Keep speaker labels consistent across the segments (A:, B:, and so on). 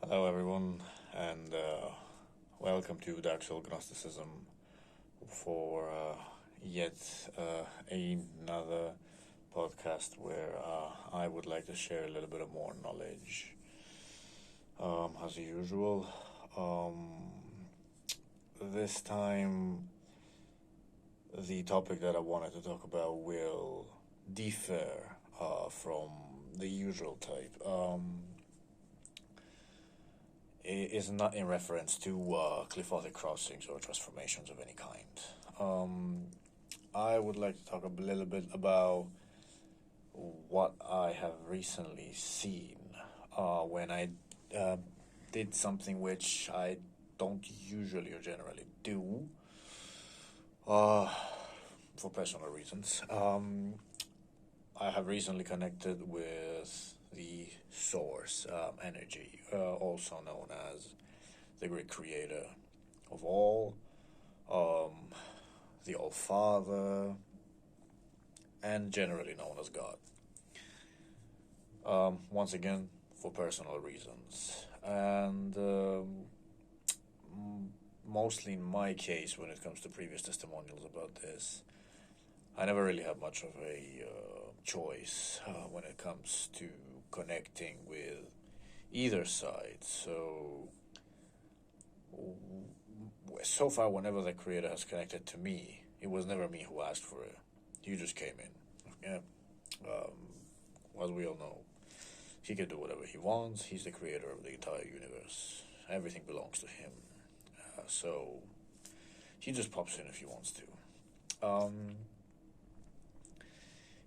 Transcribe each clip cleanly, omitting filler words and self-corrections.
A: Hello, everyone, and welcome to Dark Soul Gnosticism for yet another podcast where I would like to share a little bit of more knowledge. As usual, this time the topic that I wanted to talk about will differ from the usual type. Is not in reference to cliffotic crossings or transformations of any kind. I would like to talk a little bit about what I have recently seen when I did something which I don't usually or generally do for personal reasons. I have recently connected with the source energy, also known as the great creator of all, the All Father, and generally known as God. Once again, for personal reasons. And mostly in my case, when it comes to previous testimonials about this, I never really had much of a choice when it comes to connecting with either side. So far, whenever the creator has connected to me, it was never me who asked for it. You just came in. Yeah. As we all know, he can do whatever he wants. He's the creator of the entire universe. Everything belongs to him. So he just pops in if he wants to.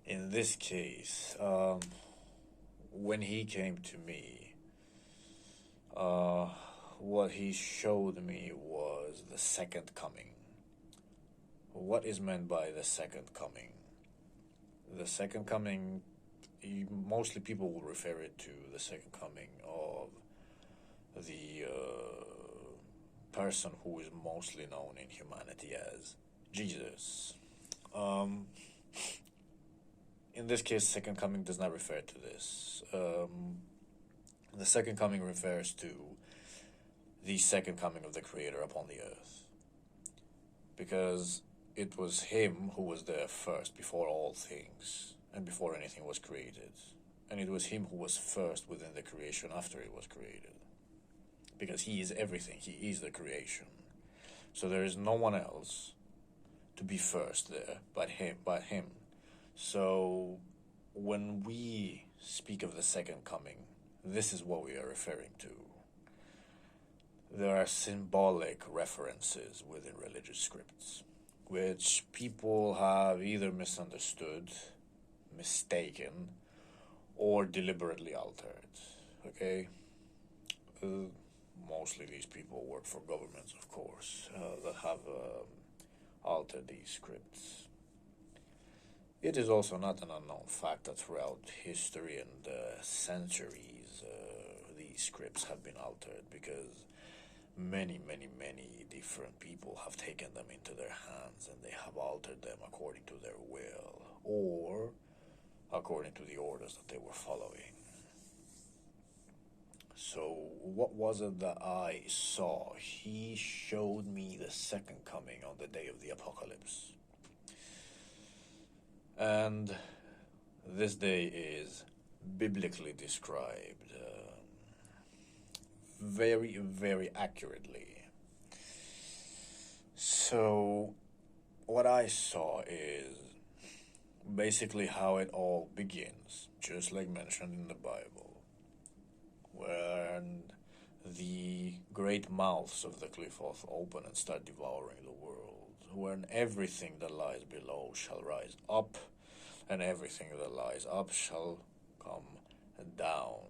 A: In this case, when he came to me, what he showed me was the second coming. What is meant by the second coming? The second coming, mostly people will refer it to the second coming of the person who is mostly known in humanity as Jesus. In this case, second coming does not refer to this. The second coming refers to the second coming of the Creator upon the earth. Because it was him who was there first, before all things, and before anything was created. And it was him who was first within the creation after it was created. Because he is everything, he is the creation. So there is no one else to be first there but him. So when we speak of the second coming, this is what we are referring to. There are symbolic references within religious scripts, which people have either misunderstood, mistaken, or deliberately altered. Okay? Mostly these people work for governments, of course, that have altered these scripts. It is also not an unknown fact that throughout history and centuries, these scripts have been altered because many different people have taken them into their hands and they have altered them according to their will or according to the orders that they were following. So what was it that I saw? He showed me the second coming on the day of the apocalypse. And this day is biblically described very accurately. So what I saw is basically how it all begins, just like mentioned in the Bible, when the great mouths of the cliff open and start devouring the world, when everything that lies below shall rise up, and everything that lies up shall come down.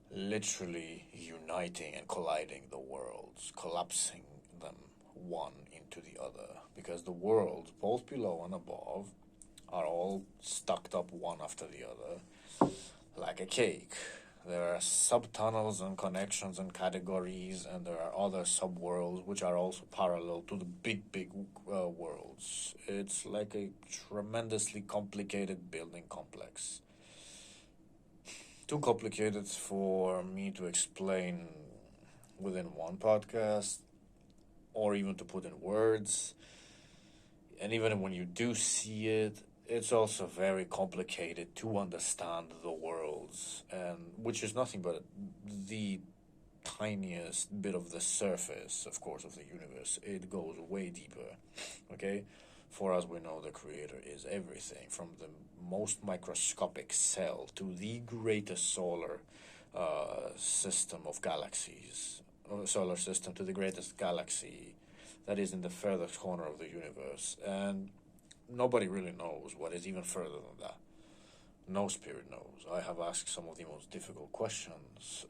A: Literally uniting and colliding the worlds, collapsing them one into the other, because the worlds, both below and above, are all stucked up one after the other, like a cake. There are subtunnels and connections and categories, and there are other subworlds which are also parallel to the big worlds. It's like a tremendously complicated building complex. too complicated for me to explain within one podcast or even to put in words. And even when you do see it, it's also very complicated to understand the worlds, and which is nothing but the tiniest bit of the surface, of course, of the universe. It goes way deeper. Okay, for us, we know the creator is everything from the most microscopic cell to the greatest system of galaxies, solar system to the greatest galaxy that is in the furthest corner of the universe. And nobody really knows what is even further than that. No spirit knows. I have asked some of the most difficult questions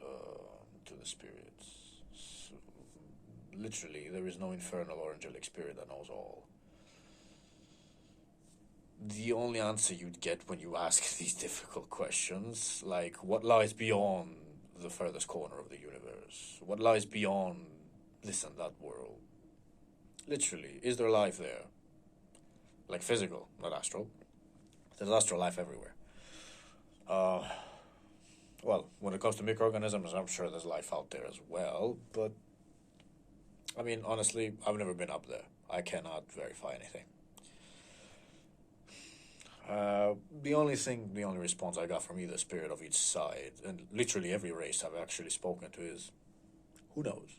A: to the spirits. So, literally, there is no infernal or angelic spirit that knows all. The only answer you'd get when you ask these difficult questions, like what lies beyond the furthest corner of the universe, what lies beyond this and that world, literally, is there life there? Like physical, not astral. There's astral life everywhere. Well, when it comes to microorganisms, I'm sure there's life out there as well, but I mean, honestly, I've never been up there. I cannot verify anything. The only response I got from either spirit of each side, and literally every race I've actually spoken to, is, who knows?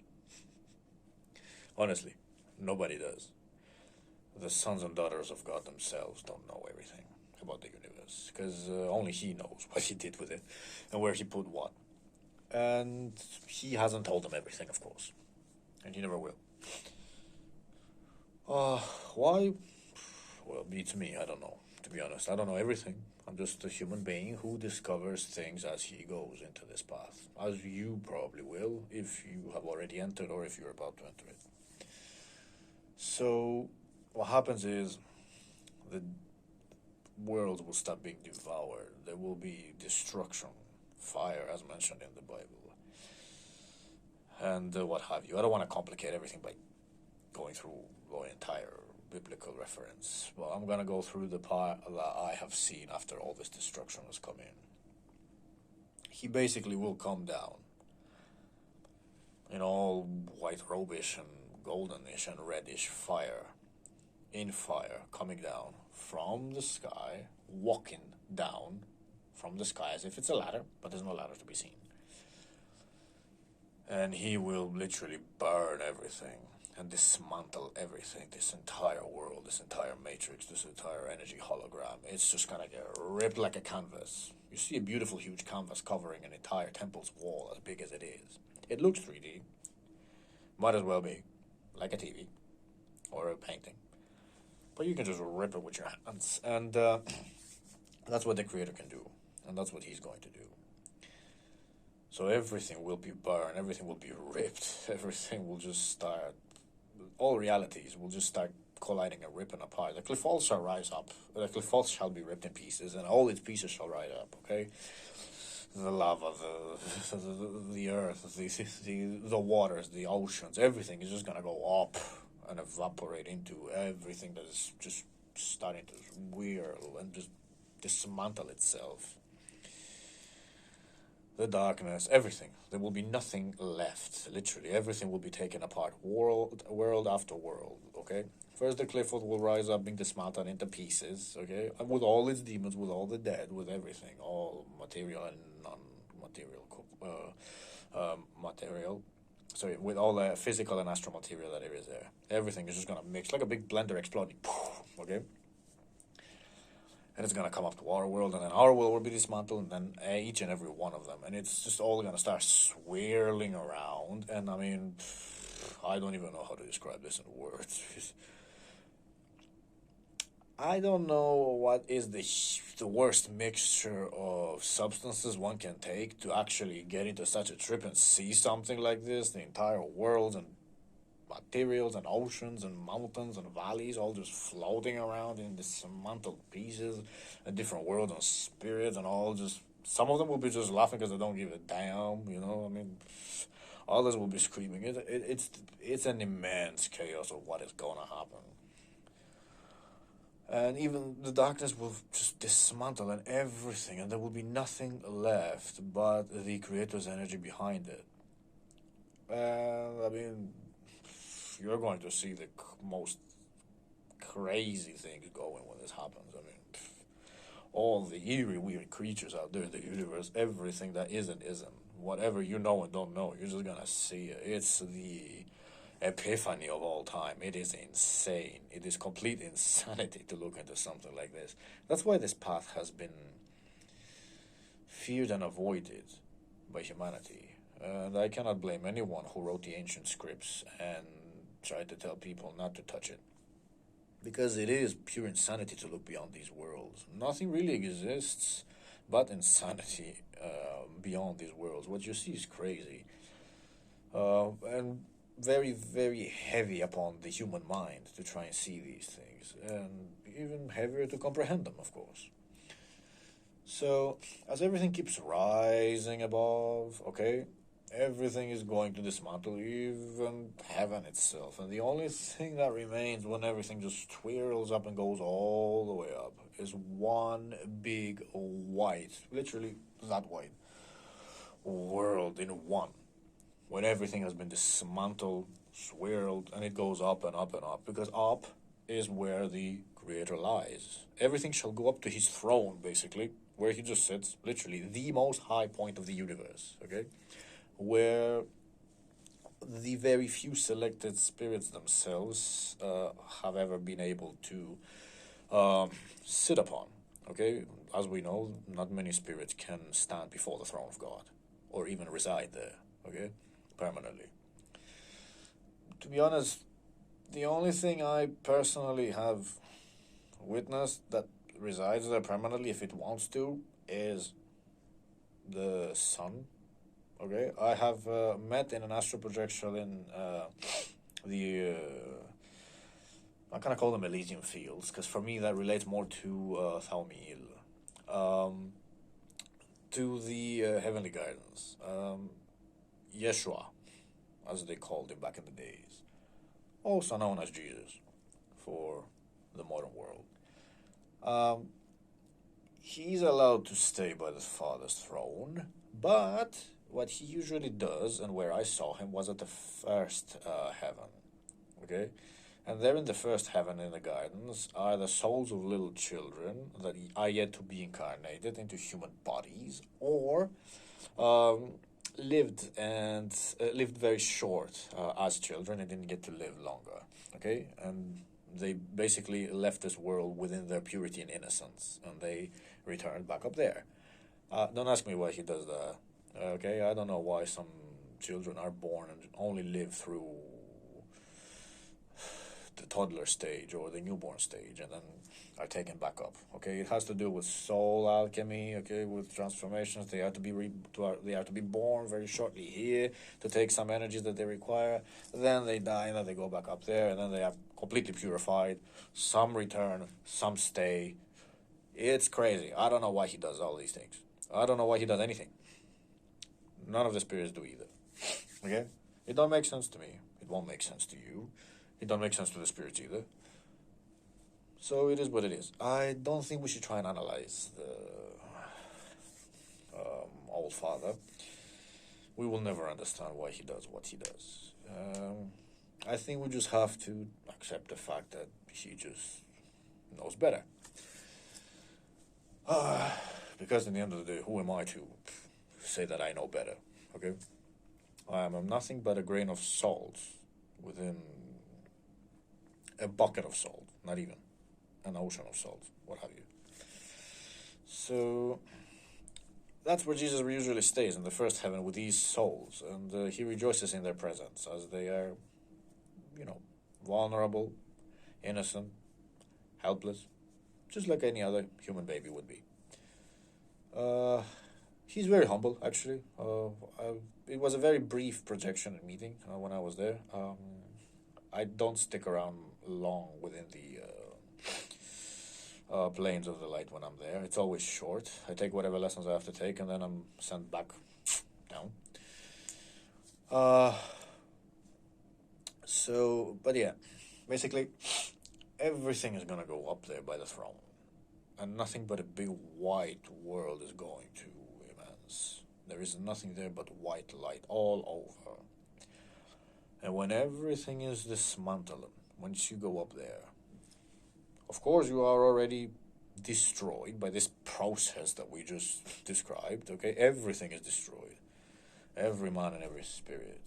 A: Honestly, nobody does. The sons and daughters of God themselves don't know everything about the universe, because only He knows what He did with it and where He put what. And He hasn't told them everything, of course, and He never will. Why? Well, beats me, I don't know. To be honest, I don't know everything. I'm just a human being who discovers things as he goes into this path, as you probably will if you have already entered or if you're about to enter it. So, what happens is the world will stop being devoured. There will be destruction, fire, as mentioned in the Bible, and what have you. I don't want to complicate everything by going through the entire biblical reference. Well, I'm going to go through the part that I have seen after all this destruction has come in. He basically will come down in all white robish and goldenish and reddish fire, in fire, coming down from the sky, walking down from the sky as if it's a ladder, but there's no ladder to be seen. And he will literally burn everything and dismantle everything, this entire world, this entire matrix, this entire energy hologram. It's just gonna get ripped like a canvas. You see a beautiful huge canvas covering an entire temple's wall as big as it is. It looks 3D. Might as well be, like a TV or a painting. But you can just rip it with your hands. And that's what the creator can do. And that's what he's going to do. So everything will be burned, everything will be ripped, everything will just start, all realities will just start colliding and ripping apart. The cliff walls shall rise up, the cliff walls shall be ripped in pieces, and all its pieces shall rise up, okay? The lava, the earth, the waters, the oceans, everything is just gonna go up and evaporate into everything that is just starting to whirl and just dismantle itself. The darkness, everything. There will be nothing left. Literally, everything will be taken apart, world after world, okay? First, the cliff will rise up, being dismantled into pieces, okay? And with all its demons, with all the dead, with everything, all material and non-material, material. Sorry, with all the physical and astral material that there is there. Everything is just going to mix, like a big blender exploding, okay? And it's going to come up to our world, and then our world will be dismantled, and then each and every one of them. And it's just all going to start swirling around. And I mean, I don't even know how to describe this in words. I don't know what is the worst mixture of substances one can take to actually get into such a trip and see something like this. The entire world and materials and oceans and mountains and valleys all just floating around in dismantled pieces, a different world and spirits, and all just, some of them will be just laughing because they don't give a damn, you know, I mean, others will be screaming. It's an immense chaos of what is going to happen. And even the darkness will just dismantle and everything, and there will be nothing left but the creator's energy behind it. And I mean, you're going to see the most crazy things going when this happens. I mean, all the eerie, weird creatures out there in the universe, everything that isn't. Whatever you know and don't know, you're just gonna see it. It's the epiphany of all time. It is insane. It is complete insanity to look into something like this. That's why this path has been feared and avoided by humanity. And I cannot blame anyone who wrote the ancient scripts and tried to tell people not to touch it. Because it is pure insanity to look beyond these worlds. Nothing really exists but insanity beyond these worlds. What you see is crazy. And very, very heavy upon the human mind to try and see these things. And even heavier to comprehend them, of course. So, as everything keeps rising above, okay, everything is going to dismantle, even heaven itself. And the only thing that remains when everything just twirls up and goes all the way up is one big white, literally that white, world in one. When everything has been dismantled, swirled, and it goes up and up and up. Because up is where the Creator lies. Everything shall go up to his throne, basically, where he just sits, literally, the most high point of the universe, okay? Where the very few selected spirits themselves have ever been able to sit upon, okay? As we know, not many spirits can stand before the throne of God, or even reside there, okay? Permanently. To be honest, the only thing I personally have witnessed that resides there permanently, if it wants to, is the sun. Okay, I have met in an astral projection in the I'm gonna call them Elysium fields, because for me that relates more to Thalmil, to the heavenly gardens, Yeshua, as they called him back in the days, also known as Jesus for the modern world. Um, he's allowed to stay by the Father's throne, but what he usually does, and where I saw him, was at the first heaven. Okay? And there in the first heaven in the gardens are the souls of little children that are yet to be incarnated into human bodies, or um, lived very short as children and didn't get to live longer. Okay? And they basically left this world within their purity and innocence, and they returned back up there. Don't ask me why he does that. Okay, I don't know why some children are born and only live through the toddler stage or the newborn stage and then are taken back up. Okay, it has to do with soul alchemy. Okay, with transformations, they have to be they have to be born very shortly here to take some energies that they require. Then they die, and then they go back up there, and then they are completely purified. Some return, some stay. It's crazy. I don't know why he does all these things. I don't know why he does anything. None of the spirits do either. Okay? It don't make sense to me. It won't make sense to you. It don't make sense to the spirits either. So it is what it is. I don't think we should try and analyze the old father. We will never understand why he does what he does. I think we just have to accept the fact that he just knows better. Because in the end of the day, who am I to say that I know better? Okay? I am nothing but a grain of salt within a bucket of salt, not even an ocean of salt, what have you. So that's where Jesus usually stays, in the first heaven with these souls, and he rejoices in their presence as they are, vulnerable, innocent, helpless, just like any other human baby would be. He's very humble, actually. It was a very brief projection and meeting when I was there. I don't stick around long within the planes of the light when I'm there. It's always short. I take whatever lessons I have to take, and then I'm sent back down. But yeah, basically, everything is going to go up there by the throne. And nothing but a big white world is going to immense. There is nothing there but white light all over. And when everything is dismantled, once you go up there, of course you are already destroyed by this process that we just described, okay? Everything is destroyed. Every man and every spirit.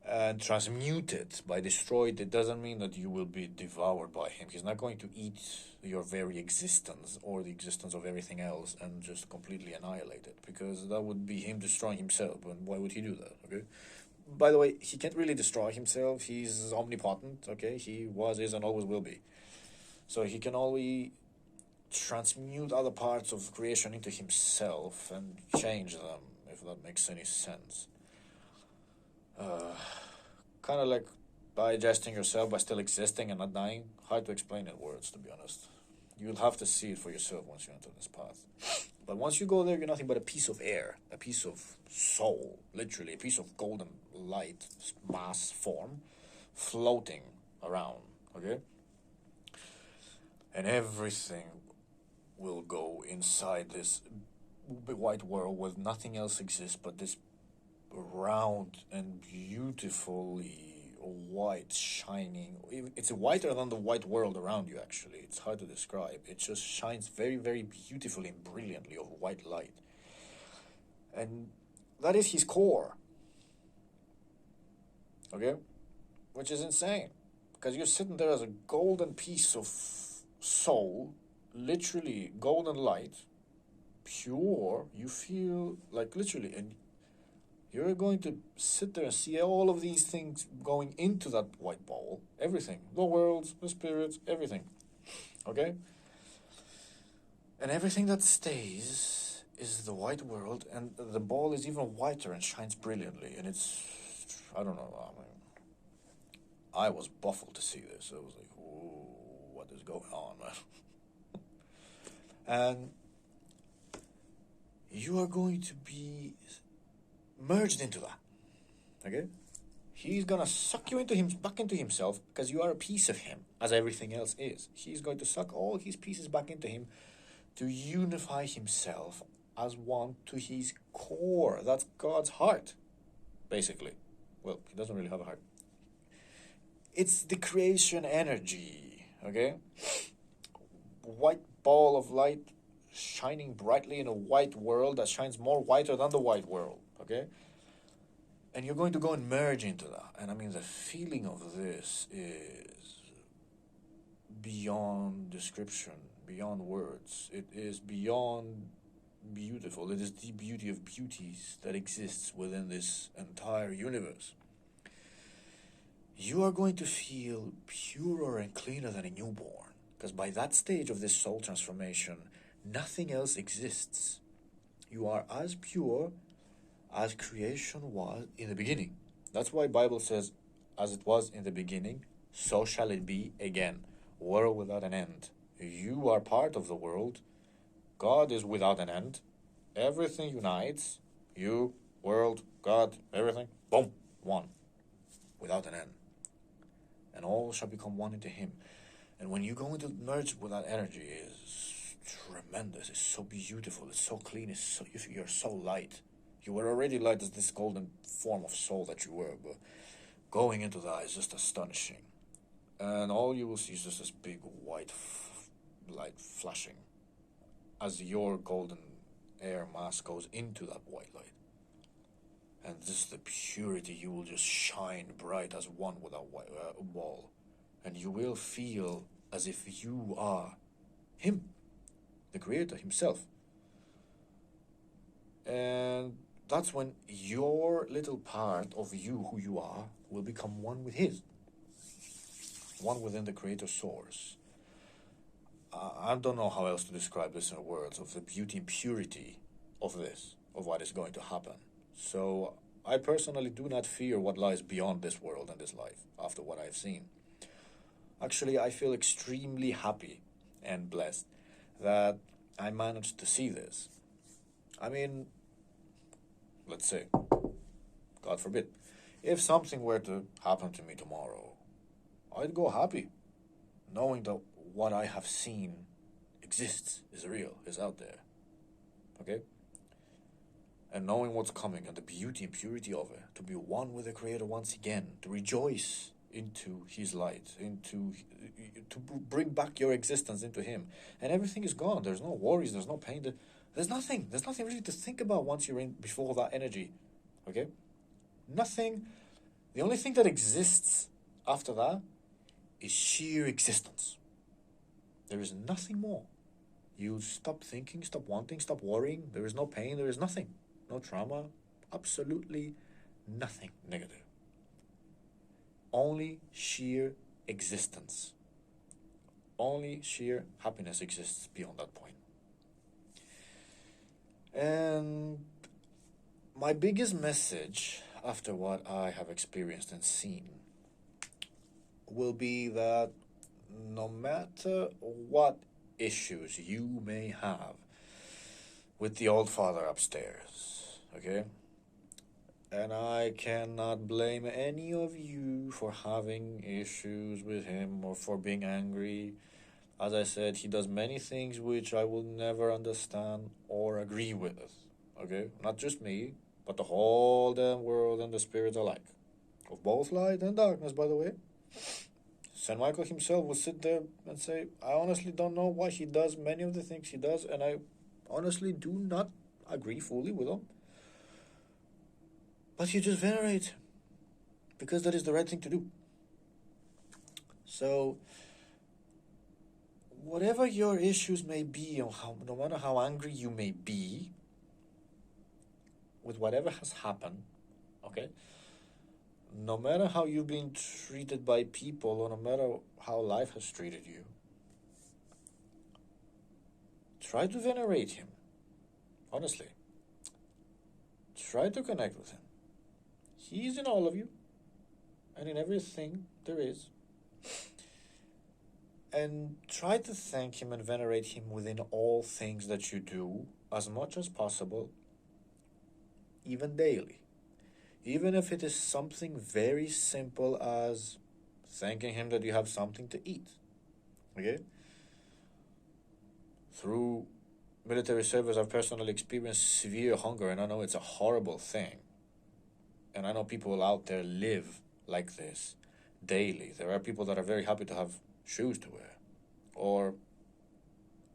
A: And transmuted. By destroyed, it doesn't mean that you will be devoured by him. He's not going to eat your very existence or the existence of everything else and just completely annihilate it, because that would be him destroying himself. And why would he do that? Okay. By the way, he can't really destroy himself. He's omnipotent. Okay, he was, is, and always will be. So he can only transmute other parts of creation into himself and change them, if that makes any sense. Kind of like digesting yourself by still existing and not dying. Hard to explain in words, to be honest. You'll have to see it for yourself once you enter this path. But once you go there, you're nothing but a piece of air, a piece of soul, literally, a piece of golden light, mass form, floating around, okay? And everything will go inside this white world where nothing else exists but this round and beautifully white, shining. It's whiter than the white world around you, actually. It's hard to describe. It just shines very, very beautifully and brilliantly of white light. And that is his core. Okay? Which is insane. Because you're sitting there as a golden piece of soul, literally golden light, pure. You feel like literally, and you're going to sit there and see all of these things going into that white ball. Everything. The worlds, the spirits, everything. Okay? And everything that stays is the white world, and the ball is even whiter and shines brilliantly. And it's, I don't know, I was baffled to see this. I was like, whoa, what is going on, man? And you are going to be merged into that, okay? He's gonna suck you into him, back into himself, because you are a piece of him, as everything else is. He's going to suck all his pieces back into him to unify himself as one to his core. That's God's heart, basically. Well, he doesn't really have a heart. It's the creation energy, okay? White ball of light shining brightly in a white world that shines more whiter than the white world. Okay? And you're going to go and merge into that. And I mean, the feeling of this is beyond description, beyond words. It is beyond beautiful. It is the beauty of beauties that exists within this entire universe. You are going to feel purer and cleaner than a newborn. Because by that stage of this soul transformation, nothing else exists. You are as pure as creation was in the beginning. That's why Bible says, as it was in the beginning, so shall it be again. World without an end. You are part of the world. God is without an end. Everything unites. You, world, God, everything. Boom. One. Without an end. And all shall become one into him. And when you go into merge with that energy, it's tremendous. It's so beautiful. It's so clean. You're so light. You were already light as this golden form of soul that you were, but going into that is just astonishing. And all you will see is just this big white light flashing as your golden air mass goes into that white light. And just the purity, you will just shine bright as one with that white ball. And you will feel as if you are him, the creator himself. And that's when your little part of you, who you are, will become one with his. One within the creator source. I don't know how else to describe this in words, of the beauty and purity of this, of what is going to happen. So I personally do not fear what lies beyond this world and this life, after what I've seen. Actually, I feel extremely happy and blessed that I managed to see this. I mean, let's say, God forbid, if something were to happen to me tomorrow, I'd go happy, knowing that what I have seen exists, is real, is out there. Okay? And knowing what's coming and the beauty and purity of it, to be one with the Creator once again, to rejoice into His light, to bring back your existence into Him, and everything is gone. There's no worries. There's no pain. There's nothing. There's nothing really to think about once you're in before that energy. Okay, nothing. The only thing that exists after that is sheer existence. There is nothing more. You stop thinking, stop wanting, stop worrying. There is no pain. There is nothing. No trauma, absolutely nothing negative. Only sheer existence. Only sheer happiness exists beyond that point. And my biggest message after what I have experienced and seen will be that no matter what issues you may have with the old father upstairs, okay? And I cannot blame any of you for having issues with him or for being angry. As I said, he does many things which I will never understand or agree with, okay? Not just me, but the whole damn world and the spirits alike. Of both light and darkness, by the way. Saint Michael himself will sit there and say, I honestly don't know why he does many of the things he does, and I honestly do not agree fully with him. But you just venerate him, because that is the right thing to do. So, whatever your issues may be, or no matter how angry you may be with whatever has happened, okay? No matter how you've been treated by people, or no matter how life has treated you, try to venerate him. Honestly. Try to connect with him. He's in all of you, and in everything there is. And try to thank him and venerate him within all things that you do, as much as possible, even daily. Even if it is something very simple as thanking him that you have something to eat. Okay? Through military service, I've personally experienced severe hunger, and I know it's a horrible thing. And I know people out there live like this daily. There are people that are very happy to have shoes to wear, or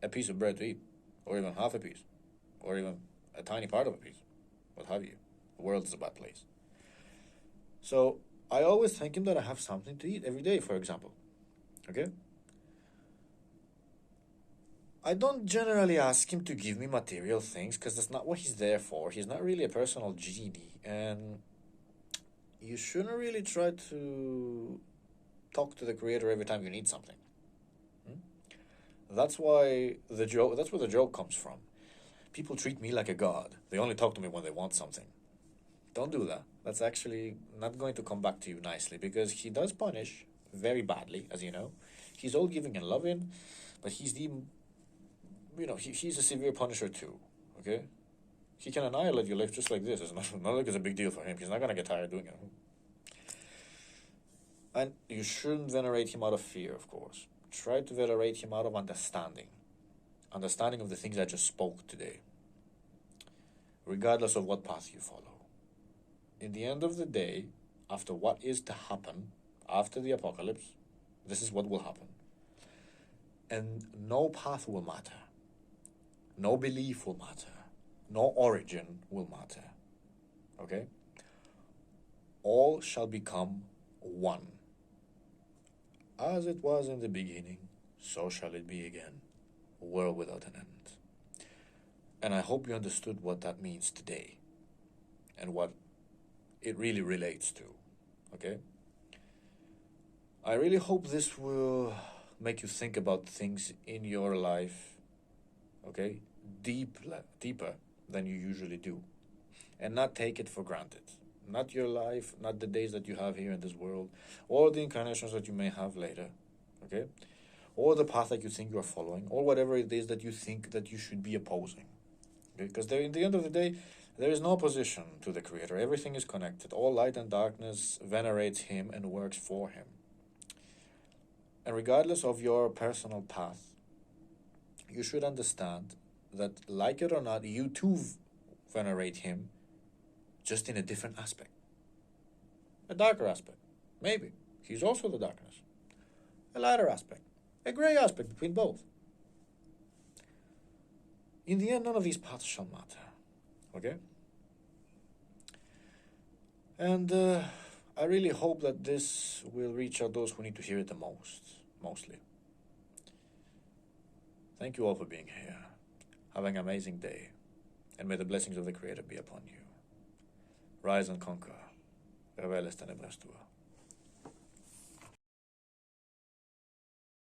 A: a piece of bread to eat, or even half a piece, or even a tiny part of a piece, what have you. The world is a bad place. So I always thank him that I have something to eat every day, for example. Okay? I don't generally ask him to give me material things, because that's not what he's there for. He's not really a personal genie, and you shouldn't really try to talk to the Creator every time you need something. That's why that's where the joke comes from. People treat me like a god. They only talk to me when they want something. Don't do that. That's actually not going to come back to you nicely, because he does punish very badly, as you know. He's all giving and loving, but he's he's a severe punisher too, okay? He can annihilate your life just like this. It's not like it's a big deal for him. He's not going to get tired doing it. And you shouldn't venerate him out of fear, of course. Try to venerate him out of understanding. Understanding of the things I just spoke today. Regardless of what path you follow. In the end of the day, after what is to happen, after the apocalypse, this is what will happen. And no path will matter. No belief will matter. No origin will matter. Okay? All shall become one. As it was in the beginning, so shall it be again. A world without an end. And I hope you understood what that means today. And what it really relates to. Okay? I really hope this will make you think about things in your life, okay, deeper than you usually do, and not take it for granted. Not your life, not the days that you have here in this world, or the incarnations that you may have later, okay, or the path that you think you are following, or whatever it is that you think that you should be opposing, okay? Because in the end of the day, there is no opposition to the Creator. Everything is connected. All light and darkness venerates him and works for him. And regardless of your personal path, you should understand that, like it or not, you too venerate him, just in a different aspect. A darker aspect. Maybe. He's also the darkness. A lighter aspect. A grey aspect between both. In the end, none of these paths shall matter. Okay? And I really hope that this will reach out those who need to hear it the most. Mostly. Thank you all for being here. Have an amazing day. And may the blessings of the Creator be upon you. Rise and conquer. Reveles tenebras tua.